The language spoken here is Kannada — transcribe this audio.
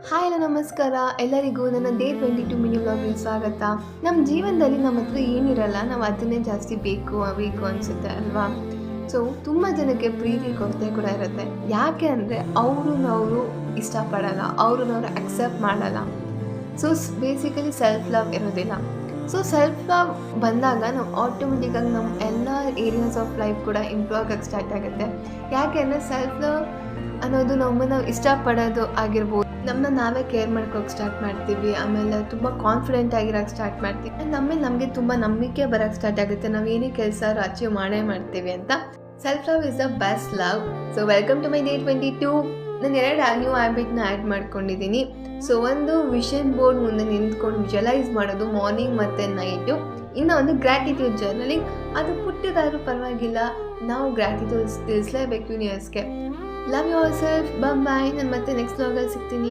ಹಾಯ್ ಹಲೋ ನಮಸ್ಕಾರ ಎಲ್ಲರಿಗೂ ನನ್ನ ಡೇ 22 ಮಿನಿ ವ್ಲಾಗ್ಗೆ ಸ್ವಾಗತ. ನಮ್ಮ ಜೀವನದಲ್ಲಿ ನಮ್ಮ ಹತ್ರ ಏನಿರಲ್ಲ ನಾವು ಅದನ್ನೇ ಜಾಸ್ತಿ ಬೇಕು ಅನಿಸುತ್ತೆ ಅಲ್ವಾ. ಸೊ ತುಂಬ ಜನಕ್ಕೆ ಪ್ರೀತಿ ಕೊರತೆ ಕೂಡ ಇರುತ್ತೆ. ಯಾಕೆ ಅಂದರೆ ಅವರು ಇಷ್ಟಪಡಲ್ಲ, ಅವ್ರನ್ನ ಅಕ್ಸೆಪ್ಟ್ ಮಾಡಲ್ಲ. ಸೊ ಬೇಸಿಕಲಿ ಸೆಲ್ಫ್ ಲವ್ ಇರೋದಿಲ್ಲ. ಸೊ ಸೆಲ್ಫ್ ಲವ್ ಬಂದಾಗ ನಾವು ಆಟೋಮೆಟಿಕ್ಕಾಗಿ ನಮ್ಮ ಎಲ್ಲ ಏರಿಯಾಸ್ ಆಫ್ ಲೈಫ್ ಕೂಡ ಇಂಪ್ರೂವ್ ಆಗೋಕ್ಕೆ ಸ್ಟಾರ್ಟ್ ಆಗುತ್ತೆ. ಯಾಕೆ ಅಂದರೆ ಸೆಲ್ಫ್ ಲವ್ ಅನ್ನೋದು ನಾವು ಇಷ್ಟಪಡೋದು ಆಗಿರ್ಬೋದು, ನಮ್ಮನ್ನ ನಾವೇ ಕೇರ್ ಮಾಡ್ಕೋಕ್ಕೆ ಸ್ಟಾರ್ಟ್ ಮಾಡ್ತೀವಿ. ಆಮೇಲೆ ತುಂಬ ಕಾನ್ಫಿಡೆಂಟ್ ಆಗಿರೋಕ್ಕೆ ಸ್ಟಾರ್ಟ್ ಮಾಡ್ತೀವಿ. ಆ್ಯಂಡ್ ನಮಗೆ ತುಂಬ ನಂಬಿಕೆ ಬರೋಕ್ಕೆ ಸ್ಟಾರ್ಟ್ ಆಗುತ್ತೆ, ನಾವು ಏನೇ ಕೆಲಸ ಅಚೀವ್ ಮಾಡೇ ಮಾಡ್ತೀವಿ ಅಂತ. Self love is the best love. So welcome to my day 22. ನಾನು 2 ನ್ಯೂ ಹ್ಯಾಬಿಟ್ನ ಆ್ಯಡ್ ಮಾಡ್ಕೊಂಡಿದ್ದೀನಿ. ಸೊ ಒಂದು ವಿಷನ್ ಬೋರ್ಡ್ ಮುಂದೆ ನಿಂತ್ಕೊಂಡು ವಿಜುವಲೈಸ್ ಮಾಡೋದು ಮಾರ್ನಿಂಗ್ ಮತ್ತು ನೈಟು. ಇನ್ನು ಒಂದು ಗ್ರ್ಯಾಟಿಟ್ಯೂಡ್ ಜರ್ನಲಿಂಗ್. ಅದು ಪುಟ್ಟದಾದ್ರೂ ಪರವಾಗಿಲ್ಲ, ನಾವು ಗ್ರ್ಯಾಟಿಟ್ಯೂಡ್ ತಿಳಿಸಲೇಬೇಕು ಯೂನಿವರ್ಸ್ಗೆ. Love yourself. ಬಾಯ್. ನಾನು ಮತ್ತೆ ನೆಕ್ಸ್ಟ್ ವ್ಲಾಗಲ್ಲಿ ಸಿಗ್ತೀನಿ.